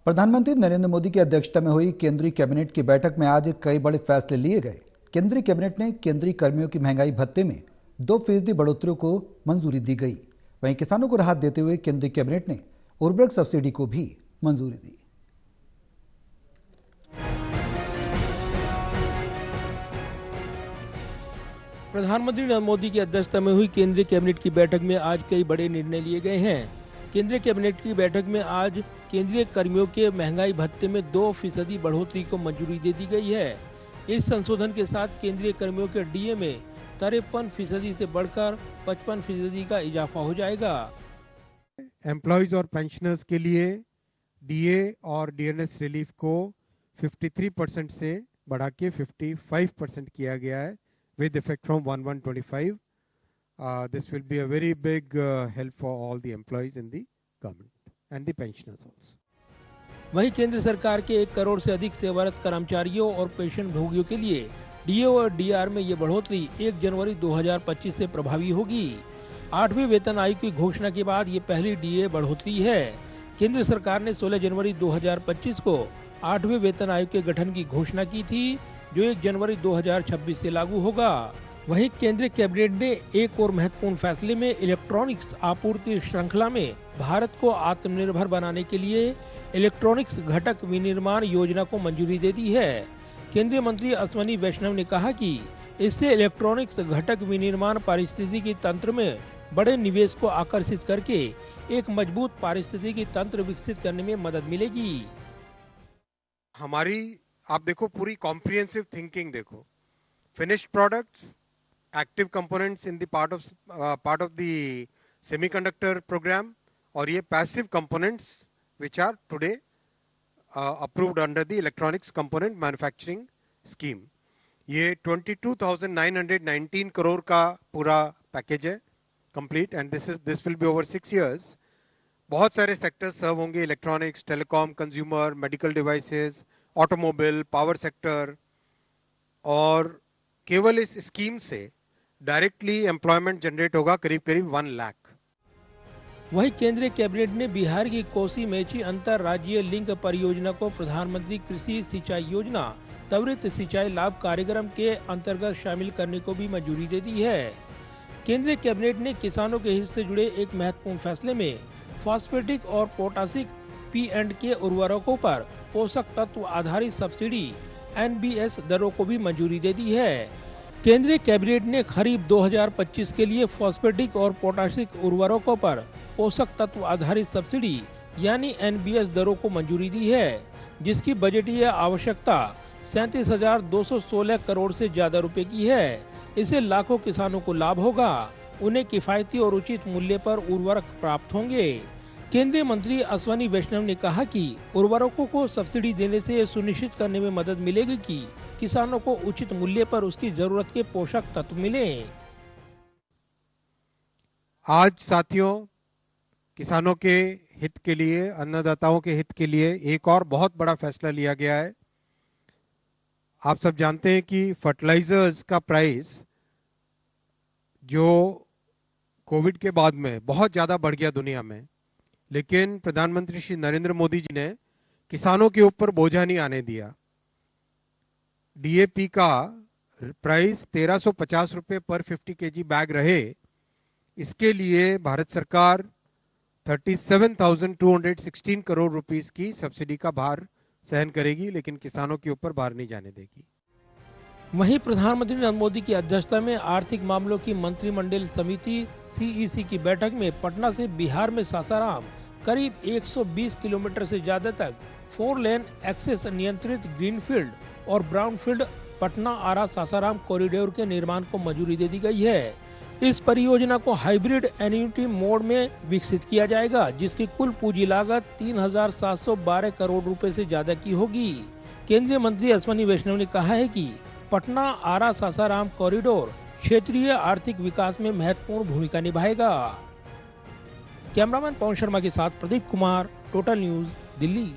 प्रधानमंत्री नरेंद्र मोदी की अध्यक्षता में हुई केंद्रीय कैबिनेट की बैठक में आज कई बड़े फैसले लिए गए। केंद्रीय कैबिनेट ने केंद्रीय कर्मियों की महंगाई भत्ते में 2% बढ़ोतरी को मंजूरी दी गई। वहीं किसानों को राहत देते हुए केंद्रीय कैबिनेट ने उर्वरक सब्सिडी को भी मंजूरी दी। प्रधानमंत्री नरेंद्र मोदी की अध्यक्षता में हुई केंद्रीय कैबिनेट की बैठक में आज कई बड़े निर्णय लिए गए हैं। केंद्रीय कैबिनेट की बैठक में आज केंद्रीय कर्मियों के महंगाई भत्ते में 2% बढ़ोतरी को मंजूरी दे दी गई है। इस संशोधन के साथ केंद्रीय कर्मियों के डीए में 53% से बढ़कर 55% का इजाफा हो जाएगा। एम्प्लॉयज और पेंशनर्स के लिए डीए और डीएनएस रिलीफ को 53% से बढ़ा के 55% किया गया है with effect from 1/1/25. This will be a very big help for all the employees in the government and the pensioners also. वहीं केंद्र सरकार के 1 करोड़ से अधिक सेवारत कर्मचारियों और पेंशन भोगियों के लिए डीए और डीआर में ये बढ़ोतरी 1 जनवरी 2025 से प्रभावी होगी। 8वें वेतन आयोग की घोषणा के बाद ये पहली डीए बढ़ोतरी है। केंद्र सरकार ने 16 जनवरी 2025 को 8वें वेतन आयोग के गठन की घोषणा की थी, जो 1 जनवरी 2026 से लागू होगा। वहीं केंद्रीय कैबिनेट ने एक और महत्वपूर्ण फैसले में इलेक्ट्रॉनिक्स आपूर्ति श्रृंखला में भारत को आत्मनिर्भर बनाने के लिए इलेक्ट्रॉनिक्स घटक विनिर्माण योजना को मंजूरी दे दी है। केंद्रीय मंत्री अश्विनी वैष्णव ने कहा कि इससे इलेक्ट्रॉनिक्स घटक विनिर्माण पारिस्थितिकी तंत्र में बड़े निवेश को आकर्षित करके एक मजबूत पारिस्थितिकी तंत्र विकसित करने में मदद मिलेगी। हमारी आप देखो पूरी कॉम्प्रिहेंसिव थिंकिंग देखो, finished products, active components in the part of the semiconductor program, और ये passive components which are today approved under the electronics component manufacturing scheme. ये 22,919 करोड़ का पूरा पैकेज है complete, and this will be over 6 years। बहुत सारे sectors serve होंगे, electronics, telecom, consumer, medical devices, automobile, power sector, और केवल इस स्कीम से डायरेक्टली एम्प्लॉयमेंट जनरेट होगा करीब 1 लाख। वहीं केंद्रीय कैबिनेट ने बिहार की कोसी मेची अंतर राज्य लिंक परियोजना को प्रधानमंत्री कृषि सिंचाई योजना त्वरित सिंचाई लाभ कार्यक्रम के अंतर्गत शामिल करने को भी मंजूरी दे दी है। केंद्रीय कैबिनेट ने किसानों के हित से जुड़े एक महत्वपूर्ण फैसले में फॉस्फेटिक और पोटासिक P&K उर्वरकों पर पोषक तत्व आधारित सब्सिडी NBS दरों को भी मंजूरी दे दी है। केंद्रीय कैबिनेट ने खरीफ 2025 के लिए फॉस्फेटिक और पोटासिक उर्वरकों पर पोषक तत्व आधारित सब्सिडी यानी NBS दरों को मंजूरी दी है, जिसकी बजटीय आवश्यकता 37,216 करोड़ से ज्यादा रुपए की है। इससे लाखों किसानों को लाभ होगा। उन्हें किफायती और उचित मूल्य पर उर्वरक प्राप्त होंगे। केंद्रीय मंत्री अश्विनी वैष्णव ने कहा कि उर्वरकों को सब्सिडी देने से यह सुनिश्चित करने में मदद मिलेगी कि किसानों को उचित मूल्य पर उसकी जरूरत के पोषक तत्व मिले। आज साथियों, किसानों के हित के लिए, अन्नदाताओं के हित के लिए एक और बहुत बड़ा फैसला लिया गया है। आप सब जानते हैं कि फर्टिलाइजर्स का प्राइस जो कोविड के बाद में बहुत ज्यादा बढ़ गया दुनिया में, लेकिन प्रधानमंत्री श्री नरेंद्र मोदी जी ने किसानों के ऊपर बोझा नहीं आने दिया। डीएपी का प्राइस 1350 रुपए पर 50 kg बैग रहे, इसके लिए भारत सरकार 37,216 करोड़ रुपीस की सब्सिडी का भार सहन करेगी, लेकिन किसानों के ऊपर भार नहीं जाने देगी। वहीं प्रधानमंत्री नरेंद्र मोदी की अध्यक्षता में आर्थिक मामलों की मंत्रिमंडल समिति CEC की बैठक में पटना से बिहार में सासाराम करीब 120 किलोमीटर से ज्यादा तक 4 लेन एक्सेस नियंत्रित ग्रीनफील्ड और ब्राउनफील्ड पटना आरा सासाराम कॉरिडोर के निर्माण को मंजूरी दे दी गई है। इस परियोजना को हाइब्रिड एन्युटी मोड में विकसित किया जाएगा, जिसकी कुल पूंजी लागत 3,712 करोड़ रुपए से ज्यादा की होगी। केंद्रीय मंत्री अश्विनी वैष्णव ने कहा है कि पटना आरा सासाराम कॉरिडोर क्षेत्रीय आर्थिक विकास में महत्वपूर्ण भूमिका निभाएगा। कैमरामैन पवन शर्मा के साथ प्रदीप कुमार, टोटल न्यूज, दिल्ली।